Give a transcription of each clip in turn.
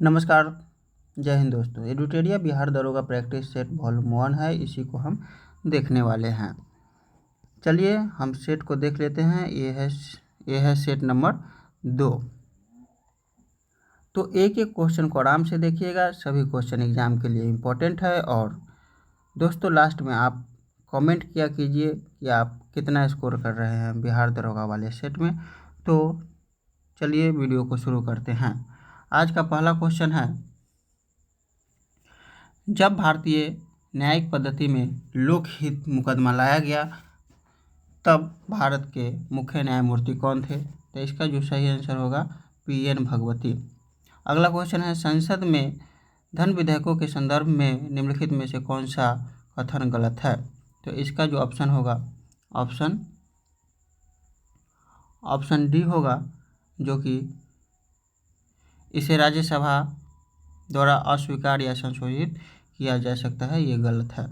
नमस्कार। जय हिंद दोस्तों। एडुटेरिया बिहार दरोगा प्रैक्टिस सेट वॉल्यूम 1 है, इसी को हम देखने वाले हैं। चलिए हम सेट को देख लेते हैं। ये है सेट नंबर 2। तो एक एक क्वेश्चन को आराम से देखिएगा, सभी क्वेश्चन एग्जाम के लिए इम्पोर्टेंट है। और दोस्तों लास्ट में आप कमेंट किया कीजिए कि आप कितना स्कोर कर रहे हैं बिहार दरोगा वाले सेट में। तो चलिए वीडियो को शुरू करते हैं। आज का पहला क्वेश्चन है, जब भारतीय न्यायिक पद्धति में लोकहित मुकदमा लाया गया तब भारत के मुख्य न्यायमूर्ति कौन थे? तो इसका जो सही आंसर होगा PN भगवती। अगला क्वेश्चन है, संसद में धन विधेयकों के संदर्भ में निम्नलिखित में से कौन सा कथन गलत है? तो इसका जो ऑप्शन होगा ऑप्शन डी होगा, जो कि इसे राज्यसभा द्वारा अस्वीकार या संशोधित किया जा सकता है, ये गलत है।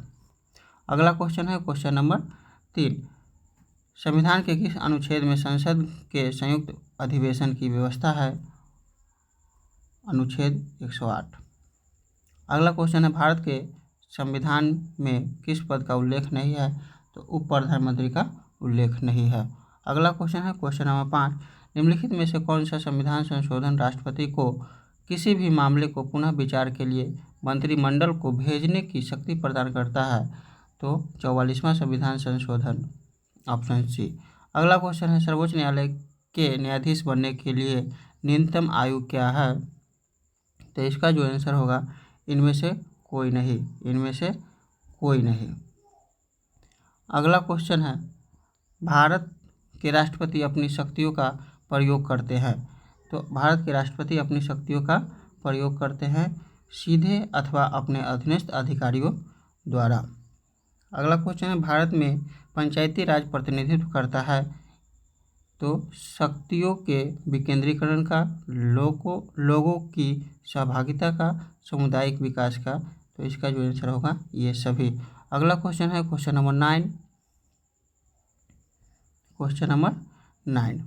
अगला क्वेश्चन है क्वेश्चन नंबर 3। संविधान के किस अनुच्छेद में संसद के संयुक्त अधिवेशन की व्यवस्था है? अनुच्छेद 108। अगला क्वेश्चन है, भारत के संविधान में किस पद का उल्लेख नहीं है? तो उप प्रधानमंत्री का उल्लेख नहीं है। अगला क्वेश्चन है क्वेश्चन नंबर 5। निम्नलिखित में से कौन सा संविधान संशोधन राष्ट्रपति को किसी भी मामले को पुनः विचार के लिए मंत्रिमंडल को भेजने की शक्ति प्रदान करता है? तो 44वां संविधान संशोधन, ऑप्शन सी। अगला क्वेश्चन है, सर्वोच्च न्यायालय के न्यायाधीश बनने के लिए न्यूनतम आयु क्या है? तो इसका जो आंसर होगा इनमें से कोई नहीं। अगला क्वेश्चन है, भारत के राष्ट्रपति अपनी शक्तियों का प्रयोग करते हैं। तो भारत के राष्ट्रपति अपनी शक्तियों का प्रयोग करते हैं सीधे अथवा अपने अधीनस्थ अधिकारियों द्वारा। अगला क्वेश्चन है, भारत में पंचायती राज प्रतिनिधित्व करता है। तो शक्तियों के विकेंद्रीकरण का, लोगों की सहभागिता का, सामुदायिक विकास का। तो इसका जो आंसर होगा ये सभी। अगला क्वेश्चन है क्वेश्चन नंबर 9।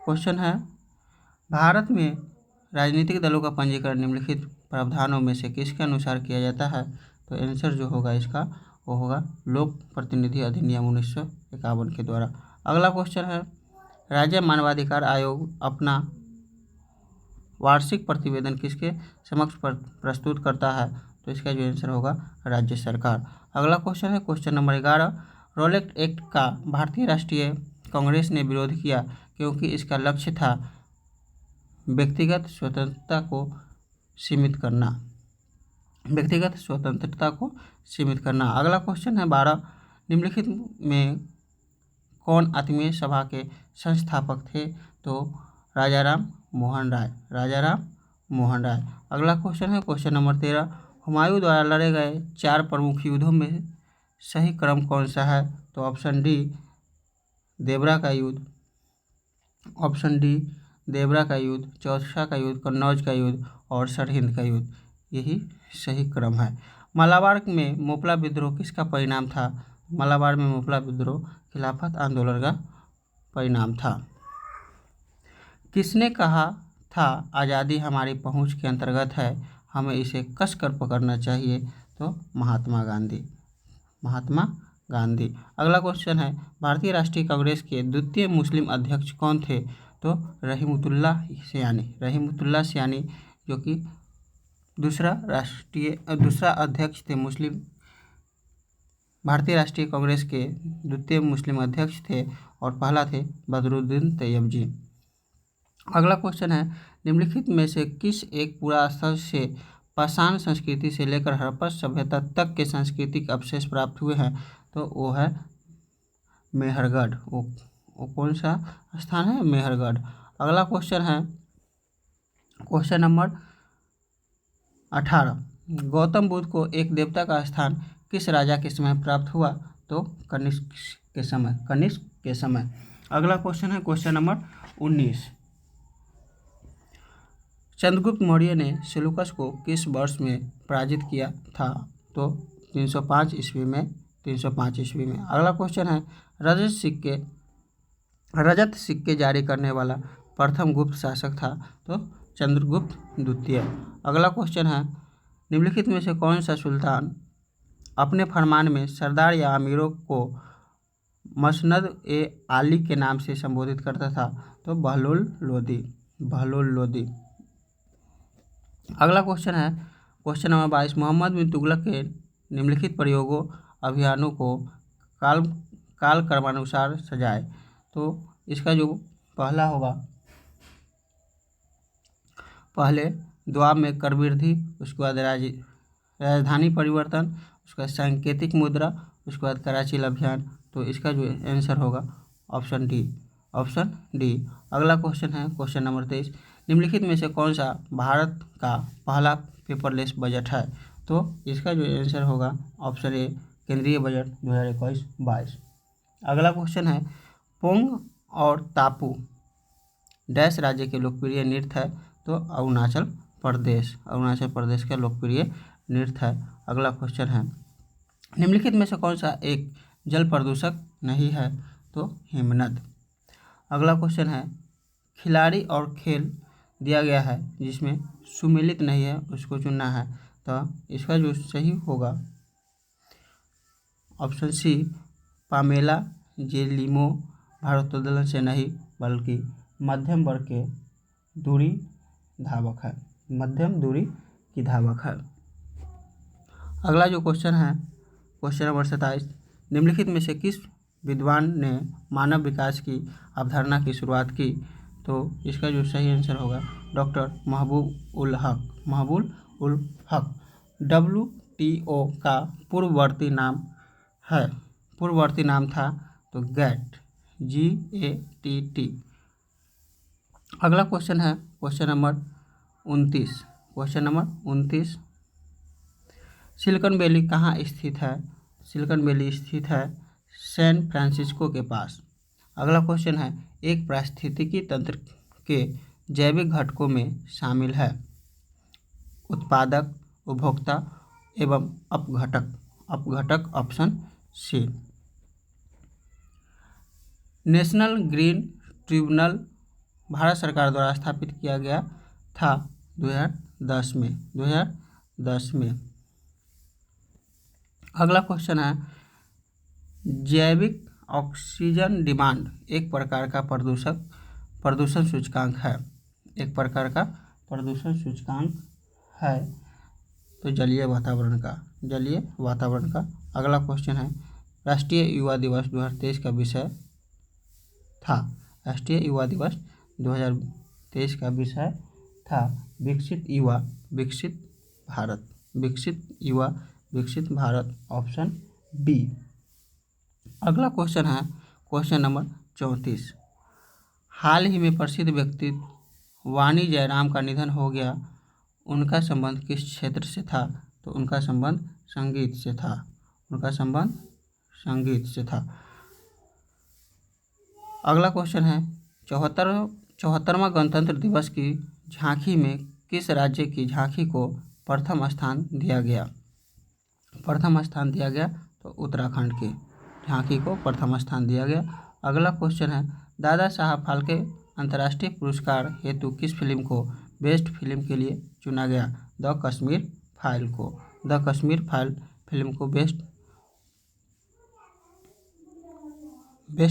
क्वेश्चन है, भारत में राजनीतिक दलों का पंजीकरण निम्नलिखित प्रावधानों में से किसके अनुसार किया जाता है? तो आंसर जो होगा इसका वो होगा लोक प्रतिनिधि अधिनियम 1951 के द्वारा। अगला क्वेश्चन है, राज्य मानवाधिकार आयोग अपना वार्षिक प्रतिवेदन किसके समक्ष प्रस्तुत करता है? तो इसका जो आंसर होगा राज्य सरकार। अगला क्वेश्चन है क्वेश्चन नंबर 11। रॉलेट एक्ट का भारतीय राष्ट्रीय कांग्रेस ने विरोध किया क्योंकि इसका लक्ष्य था व्यक्तिगत स्वतंत्रता को सीमित करना। अगला क्वेश्चन है 12। निम्नलिखित में कौन आत्मीय सभा के संस्थापक थे? तो राजाराम मोहन राय। अगला क्वेश्चन है क्वेश्चन नंबर 13। हुमायूं द्वारा लड़े गए 4 प्रमुख युद्धों में सही क्रम कौन सा है? तो ऑप्शन डी देवरा का युद्ध, चौसा का युद्ध, कन्नौज का युद्ध और सरहिंद का युद्ध, यही सही क्रम है। मालाबार में मोपला विद्रोह किसका परिणाम था? मालाबार में मोपला विद्रोह खिलाफत आंदोलन का परिणाम था। किसने कहा था आज़ादी हमारी पहुंच के अंतर्गत है, हमें इसे कसकर पकड़ना चाहिए? तो महात्मा गांधी। अगला क्वेश्चन है, भारतीय राष्ट्रीय कांग्रेस के द्वितीय मुस्लिम अध्यक्ष कौन थे? तो रहीमुतुल्लाह सियानी, जो कि दूसरा अध्यक्ष थे भारतीय राष्ट्रीय कांग्रेस के द्वितीय मुस्लिम अध्यक्ष थे और पहला थे बदरुद्दीन तैयबजी। अगला क्वेश्चन है, निम्नलिखित में से किस एक पुरास्थल से पाषाण संस्कृति से लेकर हड़प्पा सभ्यता तक के सांस्कृतिक अवशेष प्राप्त हुए हैं? तो वो है मेहरगढ़। वो कौन सा स्थान है? मेहरगढ़। अगला क्वेश्चन है क्वेश्चन नंबर 18। गौतम बुद्ध को एक देवता का स्थान किस राजा के समय प्राप्त हुआ? तो कनिष्क के समय। अगला क्वेश्चन है क्वेश्चन नंबर 19। चंद्रगुप्त मौर्य ने सेलूकस को किस वर्ष में पराजित किया था? तो 305 ईस्वी में। अगला क्वेश्चन है, रजत सिक्के जारी करने वाला प्रथम गुप्त शासक था? तो चंद्रगुप्त द्वितीय। अगला क्वेश्चन है, निम्नलिखित में से कौन सा सुल्तान अपने फरमान में सरदार या अमीरों को मसनद ए आली के नाम से संबोधित करता था? तो बहलोल लोदी। बहलोल लोदी। अगला क्वेश्चन है क्वेश्चन नंबर 22, मोहम्मद बिन तुगलक के निम्नलिखित प्रयोगों अभियानों को काल क्रमानुसार सजाए। तो इसका जो पहला होगा, पहले द्वाब में कर वृद्धि, उसके बाद राजधानी परिवर्तन, उसका सांकेतिक मुद्रा, उसके बाद कराची अभियान। तो इसका जो आंसर होगा ऑप्शन डी। Option D. अगला क्वेश्चन है क्वेश्चन नंबर 23, निम्नलिखित में से कौन सा भारत का पहला पेपरलेस बजट है? तो इसका जो आंसर होगा ऑप्शन ए, केंद्रीय बजट 2021-22। अगला क्वेश्चन है, पोंग और तापू डैश राज्य के लोकप्रिय नृत्य है? तो अरुणाचल प्रदेश। अरुणाचल प्रदेश का लोकप्रिय नृत्य है। अगला क्वेश्चन है, निम्नलिखित में से कौन सा एक जल प्रदूषक नहीं है? तो हिमनद। अगला क्वेश्चन है, खिलाड़ी और खेल दिया गया है जिसमें सुमेलित नहीं है, उसको चुनना है। तो इसका जो सही होगा ऑप्शन सी, पामेला जेलिमो भारोत्तोलन से नहीं बल्कि मध्यम वर्ग के दूरी धावक है, मध्यम दूरी की धावक है। अगला जो क्वेश्चन है क्वेश्चन नंबर 27, निम्नलिखित में से किस विद्वान ने मानव विकास की अवधारणा की शुरुआत की? तो इसका जो सही आंसर होगा डॉक्टर महबूब उल हक। महबूब उल हक। WTO का पूर्ववर्ती नाम है, पूर्ववर्ती नाम था तो गैट, GATT। अगला क्वेश्चन है question number 29। Question number 29, silicon valley कहाँ स्थित है? सिलिकॉन वैली स्थित है सैन फ्रांसिस्को के पास। अगला क्वेश्चन है, एक पारिस्थितिकी तंत्र के जैविक घटकों में शामिल है उत्पादक, उपभोक्ता एवं अपघटक। अपघटक option C. National green tribunal Bharat सरकार द्वारा स्थापित किया गया था 2010 में। 2010 में। अगला क्वेश्चन है, जैविक ऑक्सीजन डिमांड एक प्रकार का प्रदूषण सूचकांक है। एक प्रकार का प्रदूषण सूचकांक है तो जलीय वातावरण का, जलीय वातावरण का। अगला क्वेश्चन है, राष्ट्रीय युवा दिवस 2023 का विषय था। राष्ट्रीय युवा दिवस 2023 का विषय था विकसित युवा विकसित भारत। विकसित युवा विकसित भारत ऑप्शन बी। अगला क्वेश्चन है क्वेश्चन नंबर 34, हाल ही में प्रसिद्ध व्यक्तित्व वाणी जयराम का निधन हो गया, उनका संबंध किस क्षेत्र से था? तो उनका संबंध संगीत से था। उनका संबंध संगीत से था। अगला क्वेश्चन है, 74वां गणतंत्र दिवस की झांकी में किस राज्य की झांकी को प्रथम स्थान दिया गया? प्रथम स्थान दिया गया तो उत्तराखंड की झांकी को प्रथम स्थान दिया गया। अगला क्वेश्चन है, दादा साहब फाल्के अंतर्राष्ट्रीय पुरस्कार हेतु किस फिल्म को बेस्ट फिल्म के लिए चुना गया? द कश्मीर फाइल को। द कश्मीर फाइल फिल्म को बेस्ट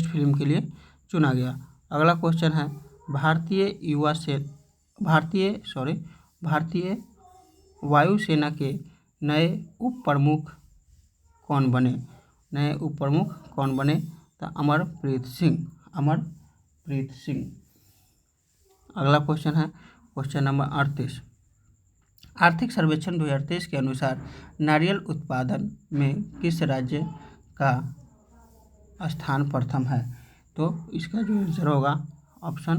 फिल्म के लिए चुना गया। अगला क्वेश्चन है, भारतीय वायुसेना के नए उप प्रमुख कौन बने? नए उप प्रमुख कौन बने? तो अमरप्रीत सिंह। अमरप्रीत सिंह। अगला क्वेश्चन है क्वेश्चन नंबर 38, आर्थिक सर्वेक्षण 2023 के अनुसार नारियल उत्पादन में किस राज्य का स्थान प्रथम है? तो इसका जो आंसर होगा ऑप्शन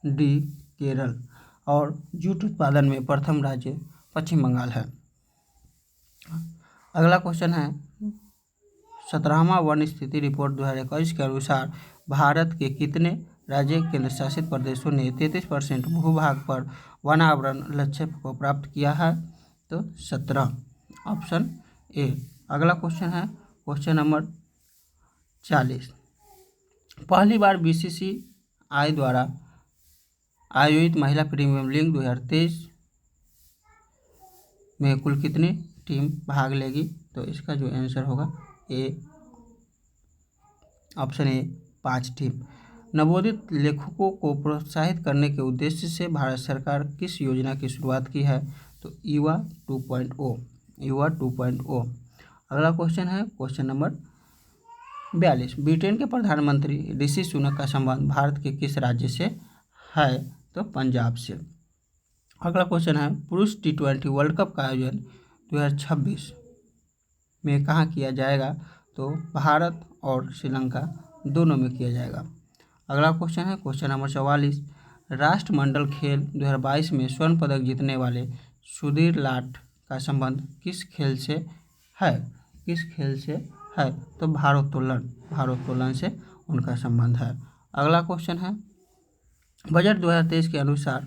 डी, केरल। और जूट उत्पादन में प्रथम राज्य पश्चिम बंगाल है। अगला क्वेश्चन है, 17वां वन स्थिति रिपोर्ट 2021 के अनुसार भारत के कितने राज्य केंद्र शासित प्रदेशों ने 33% भूभाग पर वन आवरण लक्ष्य को प्राप्त किया है? तो 17, ऑप्शन ए। अगला क्वेश्चन है क्वेश्चन नंबर 40, पहली बार BCCI द्वारा आयोजित महिला प्रीमियर लीग 2023 में कुल कितनी टीम भाग लेगी? तो इसका जो आंसर होगा ऑप्शन ए 5 टीम। नवोदित लेखकों को प्रोत्साहित करने के उद्देश्य से भारत सरकार किस योजना की शुरुआत की है? तो युवा 2.0। युवा 2.0। अगला क्वेश्चन है क्वेश्चन नंबर 42। ब्रिटेन के प्रधानमंत्री ऋषि सुनक का संबंध भारत के किस राज्य से है? तो पंजाब से। अगला क्वेश्चन है पुरुष T20 वर्ल्ड कप का आयोजन 2026 में कहाँ किया जाएगा? तो भारत और श्रीलंका दोनों में किया जाएगा। अगला क्वेश्चन है क्वेश्चन नंबर 44। राष्ट्रमंडल खेल 2022 में स्वर्ण पदक जीतने वाले सुधीर लाट का संबंध किस खेल से है? किस खेल से है? तो भारोत्तोलन। भारोत्तोलन से उनका संबंध है। अगला क्वेश्चन है बजट 2023 के अनुसार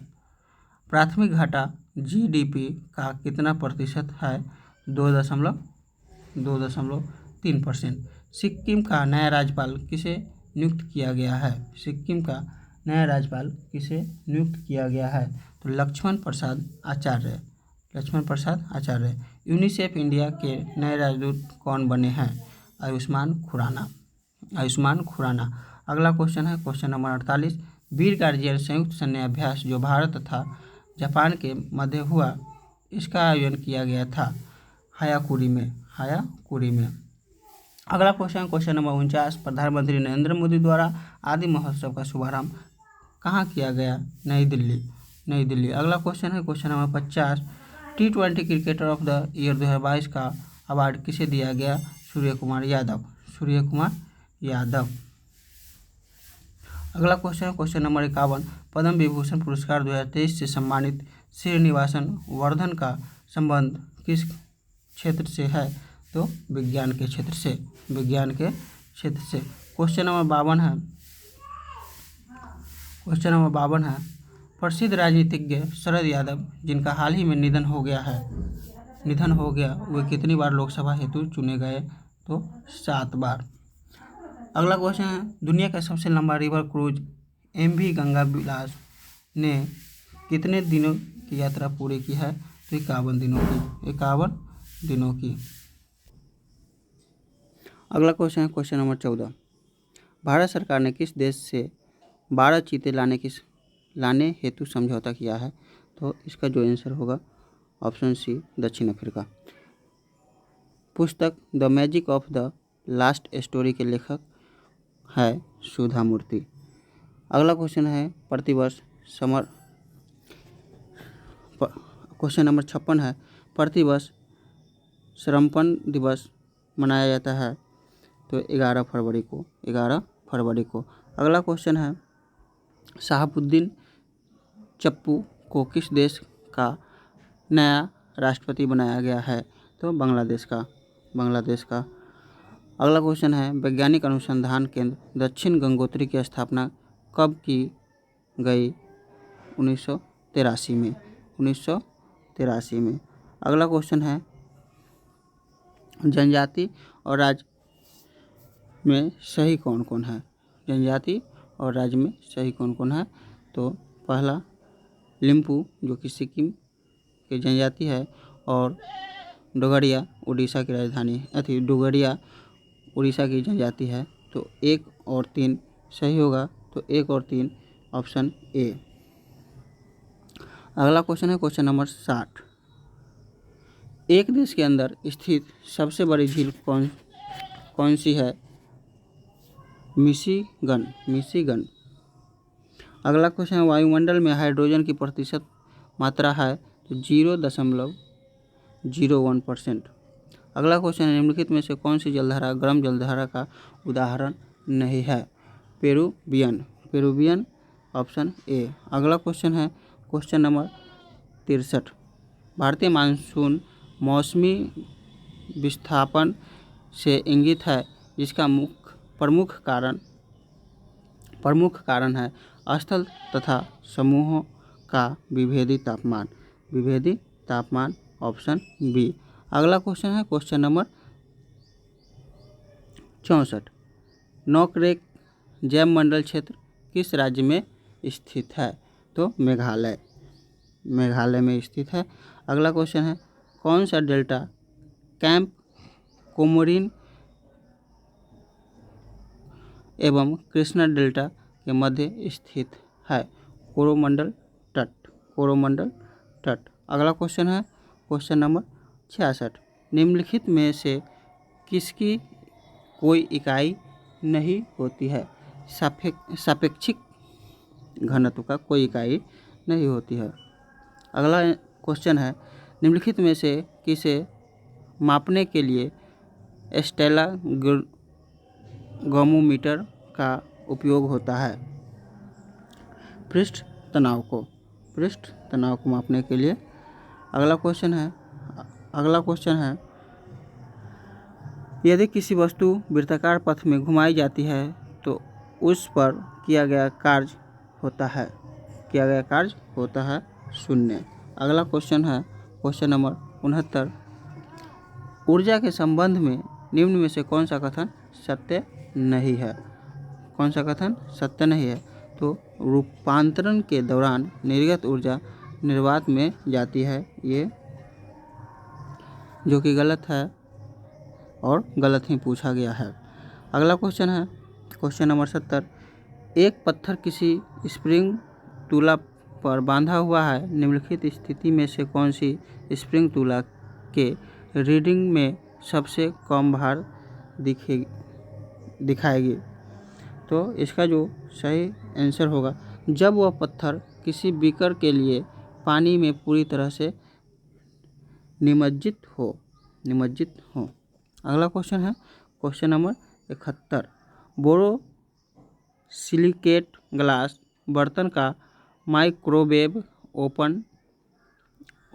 प्राथमिक घाटा GDP का कितना प्रतिशत है? 2.3%। सिक्किम का नया राज्यपाल किसे नियुक्त किया गया है? सिक्किम का नया राज्यपाल किसे नियुक्त किया गया है? तो लक्ष्मण प्रसाद आचार्य। लक्ष्मण प्रसाद आचार्य। यूनिसेफ इंडिया के नए राजदूत कौन बने हैं? आयुष्मान खुराना। आयुष्मान खुराना। अगला क्वेश्चन है क्वेश्चन नंबर 48। वीर गार्जियन संयुक्त सैन्य अभ्यास जो भारत तथा जापान के मध्य हुआ, इसका आयोजन किया गया था हायाकुरी में। हायाकुरी में। अगला क्वेश्चन क्वेश्चन नंबर 49। प्रधानमंत्री नरेंद्र मोदी द्वारा आदि महोत्सव का शुभारंभ कहाँ किया गया? नई दिल्ली। नई दिल्ली। अगला क्वेश्चन है question number 50। T20 cricketer of the year 2022 का अवार्ड किसे दिया गया? सूर्य कुमार यादव। सूर्य कुमार यादव। अगला क्वेश्चन है क्वेश्चन नंबर 51। पद्म विभूषण पुरस्कार 2023 से सम्मानित श्रीनिवासन वर्धन का संबंध किस क्षेत्र से है? तो विज्ञान के क्षेत्र से। विज्ञान के क्षेत्र से। क्वेश्चन नंबर 52 है क्वेश्चन नंबर 52 है प्रसिद्ध राजनीतिज्ञ शरद यादव जिनका हाल ही में निधन हो गया, वे कितनी बार लोकसभा हेतु चुने गए? तो 7 बार। अगला क्वेश्चन है दुनिया का सबसे लंबा रिवर क्रूज MV गंगा विलास ने कितने दिनों की यात्रा पूरी की है? तो 51 दिनों की। 51 दिनों की। अगला क्वेश्चन है क्वेश्चन नंबर 14। भारत सरकार ने किस देश से 12 चीते लाने हेतु समझौता किया है? तो इसका जो आंसर होगा ऑप्शन सी दक्षिण अफ्रीका। पुस्तक the magic of the last story के लेखक है सुधा मूर्ति। अगला क्वेश्चन है प्रतिवर्ष क्वेश्चन नंबर 56 है प्रतिवर्ष समर्पण दिवस मनाया जाता है? तो 11 फरवरी को। 11 फरवरी को। अगला क्वेश्चन है शहाबुद्दीन चप्पू को किस देश का नया राष्ट्रपति बनाया गया है? तो बांग्लादेश का। बांग्लादेश का। अगला क्वेश्चन है वैज्ञानिक अनुसंधान केंद्र दक्षिण गंगोत्री की स्थापना कब की गई? 1983 में। 1983 में। अगला क्वेश्चन है जनजाति और राज्य में सही कौन कौन है? जनजाति और राज्य में सही कौन कौन है? तो पहला लिम्पू जो कि सिक्किम की जनजाति है, और डोगरिया उड़ीसा की राजधानी डोगरिया उड़ीसा की जनजाति है। तो 1 और 3 सही होगा। तो 1 और 3 ऑप्शन ए। अगला क्वेश्चन है क्वेश्चन नंबर 60। एक देश के अंदर स्थित सबसे बड़ी झील कौन सी है? मिशिगन। मिशिगन। अगला क्वेश्चन है वायुमंडल में हाइड्रोजन की प्रतिशत मात्रा है? तो 0.01%। अगला क्वेश्चन है निम्नलिखित में से कौन सी जलधारा गर्म जलधारा का उदाहरण नहीं है? पेरुवियन। Peruvian option A. अगला क्वेश्चन है क्वेश्चन नंबर 63। भारतीय मानसून मौसमी विस्थापन से इंगित है जिसका प्रमुख कारण है स्थल तथा समूहों का विभेदी तापमान। विभेदी तापमान ऑप्शन बी। अगला क्वेश्चन है क्वेश्चन नंबर 64। नोकरेक जैव मंडल क्षेत्र किस राज्य में स्थित है? तो मेघालय, मेघालय में स्थित है। अगला क्वेश्चन है, कौन सा डेल्टा कैंप कोमोरिन एवं कृष्णा डेल्टा के मध्य स्थित है? कोरोमंडल तट, कोरोमंडल तट। अगला क्वेश्चन है क्वेश्चन नंबर 66, निम्नलिखित में से किसकी कोई इकाई नहीं होती है? सापेक्षिक घनत्व का कोई इकाई नहीं होती है। अगला क्वेश्चन है, निम्नलिखित में से किसे मापने के लिए स्टेला गोमोमीटर का उपयोग होता है? पृष्ठ तनाव को, पृष्ठ तनाव को मापने के लिए। अगला क्वेश्चन है, यदि किसी वस्तु वृत्ताकार पथ में घुमाई जाती है तो उस पर किया गया कार्य होता है शून्य। अगला क्वेश्चन है क्वेश्चन नंबर 69, ऊर्जा के संबंध में निम्न में से कौन सा कथन सत्य नहीं है? कौन सा कथन सत्य नहीं है? तो रूपांतरण के दौरान निर्गत ऊर्जा निर्वात में जाती है, ये जो कि गलत है और गलत ही पूछा गया है। अगला क्वेश्चन है क्वेश्चन नंबर 70, एक पत्थर किसी स्प्रिंग तुला पर बांधा हुआ है, निम्नलिखित स्थिति में से कौन सी स्प्रिंग तुला के रीडिंग में सबसे कम भार दिखाएगी? तो इसका जो सही आंसर होगा, जब वह पत्थर किसी बीकर के लिए पानी में पूरी तरह से निमज्जित हो। अगला क्वेश्चन है क्वेश्चन नंबर 71, बोरोसिलिकेट ग्लास बर्तन का माइक्रोवेव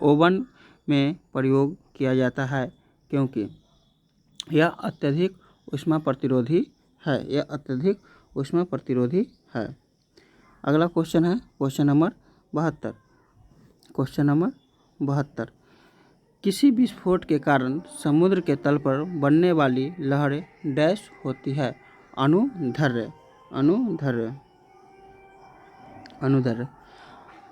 ओवन में प्रयोग किया जाता है क्योंकि यह अत्यधिक ऊष्मा प्रतिरोधी है। अगला क्वेश्चन है क्वेश्चन नंबर 72, किसी विस्फोट के कारण समुद्र के तल पर बनने वाली लहरें डैश होती है? अनुदैर्ध्य।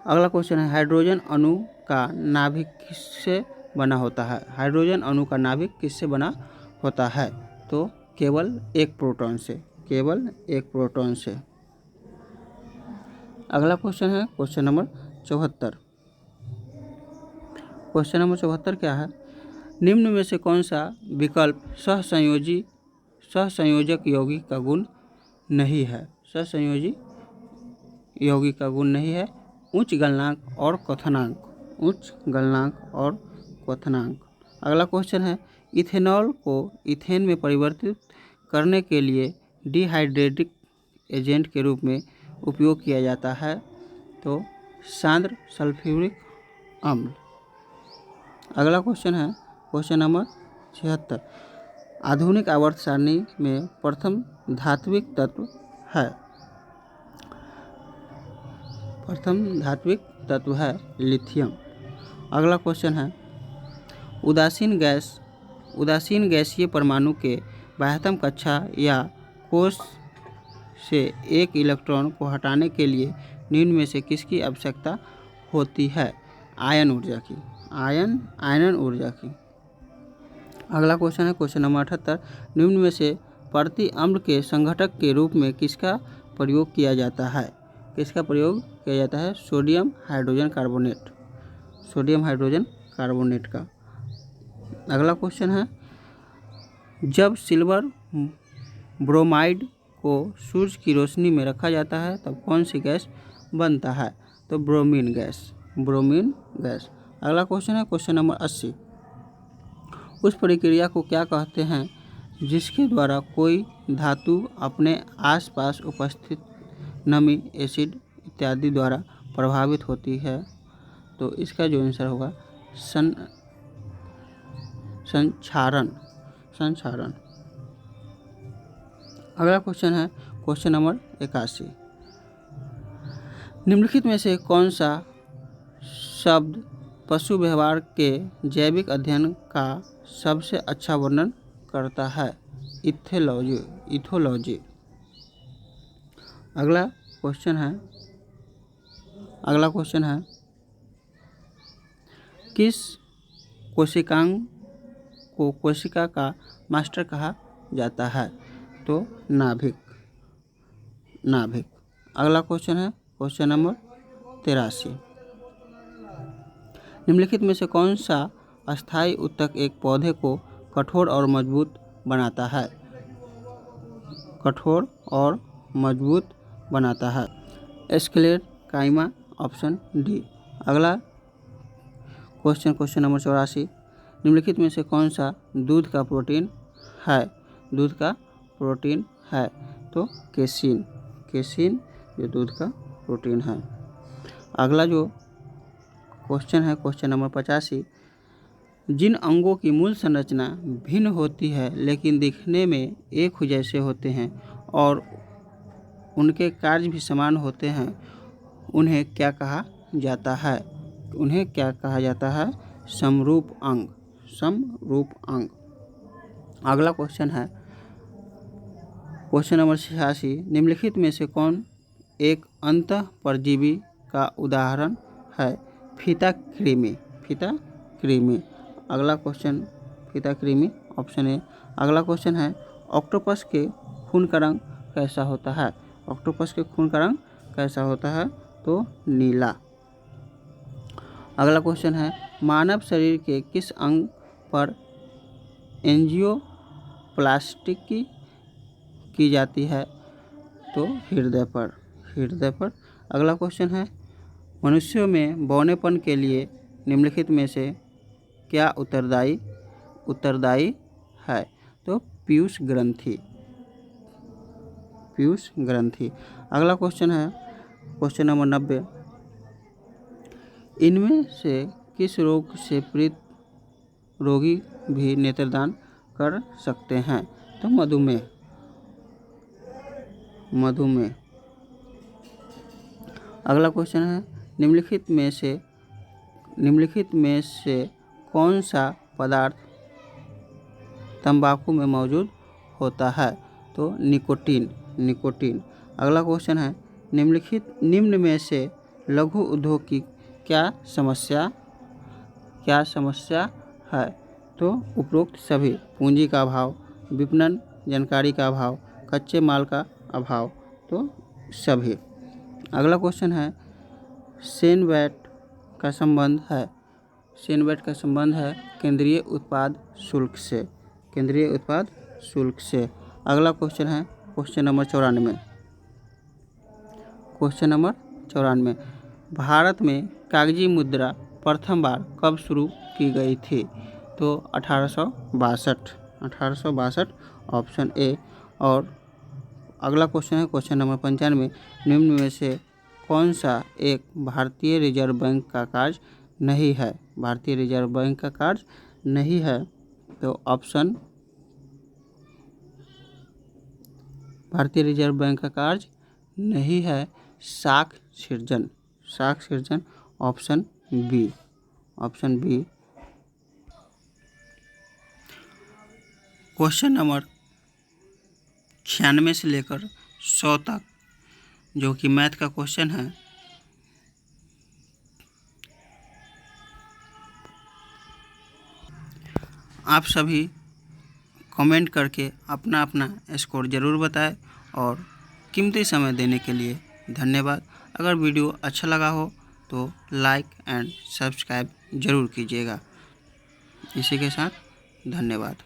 अगला क्वेश्चन है, हाइड्रोजन अणु का नाभिक किससे बना होता है? हाइड्रोजन अणु का नाभिक किससे बना होता है? तो केवल एक प्रोटॉन से। अगला क्वेश्चन है क्वेश्चन नंबर 74। क्वेश्चन नंबर 74 क्या है, निम्न में से कौन सा विकल्प सहसंयोजक यौगिक का गुण नहीं है? सहसंयोजी यौगिक का गुण नहीं है। उच्च गलनांक और क्वथनांक। अगला क्वेश्चन है, इथेनॉल को इथेन में परिवर्तित करने के लिए डिहाइड्रेटिक एजेंट के रूप में उपयोग किया जाता है, तो सांद्र सल्फ्यूरिक अम्ल। अगला क्वेश्चन है क्वेश्चन नंबर 76, आधुनिक आवर्त सारणी में प्रथम धात्विक तत्व है लिथियम। अगला क्वेश्चन है, उदासीन गैसीय परमाणु के बाह्यतम कक्षा या कोश से एक इलेक्ट्रॉन को हटाने के लिए निम्न में से किसकी आवश्यकता होती है? आयन ऊर्जा की। अगला क्वेश्चन है क्वेश्चन नंबर 78, निम्न में से प्रति अम्ल के संघटक के रूप में किसका प्रयोग किया जाता है? सोडियम हाइड्रोजन कार्बोनेट का। अगला क्वेश्चन है, जब सिल्वर ब्रोमाइड को सूर्य की रोशनी में रखा जाता है तब कौन सी गैस बनता है? तो ब्रोमीन गैस। अगला क्वेश्चन है क्वेश्चन नंबर 80, उस प्रक्रिया को क्या कहते हैं जिसके द्वारा कोई धातु अपने आसपास उपस्थित नमी, एसिड इत्यादि द्वारा प्रभावित होती है? तो इसका जो आंसर होगा संक्षारण। अगला क्वेश्चन है क्वेश्चन नंबर 81, निम्नलिखित में से कौन सा शब्द पशु व्यवहार के जैविक अध्ययन का सबसे अच्छा वर्णन करता है? इथोलॉजी। अगला क्वेश्चन है अगला क्वेश्चन है, किस कोशिकांग को कोशिका का मास्टर कहा जाता है? तो नाभिक। अगला क्वेश्चन है क्वेश्चन नंबर 83। निम्नलिखित में से कौन सा अस्थायी ऊतक एक पौधे को कठोर और मजबूत बनाता है? कठोर और मजबूत बनाता है। स्क्लेरकाइमा, ऑप्शन डी। अगला क्वेश्चन नंबर 84। निम्नलिखित में से कौन सा दूध का प्रोटीन है? दूध का प्रोटीन है तो केसिन ये दूध का प्रोटीन है। अगला जो क्वेश्चन है क्वेश्चन नंबर 85। जिन अंगों की मूल संरचना भिन्न होती है लेकिन दिखने में एक जैसे होते हैं और उनके कार्य भी समान होते हैं, उन्हें क्या कहा जाता है? उन्हें क्या कहा जाता है? समरूप अंग। अगला क्वेश्चन है क्वेश्चन नंबर 86। निम्नलिखित में से कौन एक अंतःपरजीवी का उदाहरण है? फीता कृमि। अगला क्वेश्चन फीता कृमि, ऑप्शन ए। अगला क्वेश्चन है, ऑक्टोपस के खून का रंग कैसा होता है? ऑक्टोपस के खून का रंग कैसा होता है? तो नीला। अगला क्वेश्चन है, मानव शरीर के किस अंग पर एंजियोप्लास्टी की जाती है? तो हृदय पर। अगला क्वेश्चन है, मनुष्यों में बौनेपन के लिए निम्नलिखित में से क्या उत्तरदायी है? तो पीयूष ग्रंथि। अगला क्वेश्चन है क्वेश्चन नंबर 90। इनमें से किस रोग से पीड़ित रोगी भी नेत्रदान कर सकते हैं? तो मधुमेह। अगला क्वेश्चन है, निम्नलिखित में से कौन सा पदार्थ तंबाकू में मौजूद होता है? तो निकोटीन। अगला क्वेश्चन है, निम्न में से लघु उद्योग की क्या समस्या है? तो उपरोक्त सभी। पूंजी का अभाव, विपणन जानकारी का अभाव, कच्चे माल का अभाव, तो सभी। अगला क्वेश्चन है, सेनवैट का संबंध है केंद्रीय उत्पाद शुल्क से। अगला क्वेश्चन है क्वेश्चन नंबर 94। भारत में कागजी मुद्रा प्रथम बार कब शुरू की गई थी? तो 1862, ऑप्शन ए। और अगला क्वेश्चन है क्वेश्चन नंबर 95। निम्न में से कौन सा एक भारतीय रिजर्व बैंक का कार्य नहीं है? भारतीय रिजर्व बैंक का कार्य नहीं है तो ऑप्शन, भारतीय रिजर्व बैंक का कार्य नहीं है साख सृजन, ऑप्शन बी। क्वेश्चन नंबर 96 से लेकर 100 तक जो कि मैथ का क्वेश्चन है, आप सभी कमेंट करके अपना स्कोर ज़रूर बताएं और कीमती समय देने के लिए धन्यवाद। अगर वीडियो अच्छा लगा हो तो लाइक एंड सब्सक्राइब ज़रूर कीजिएगा। इसी के साथ धन्यवाद।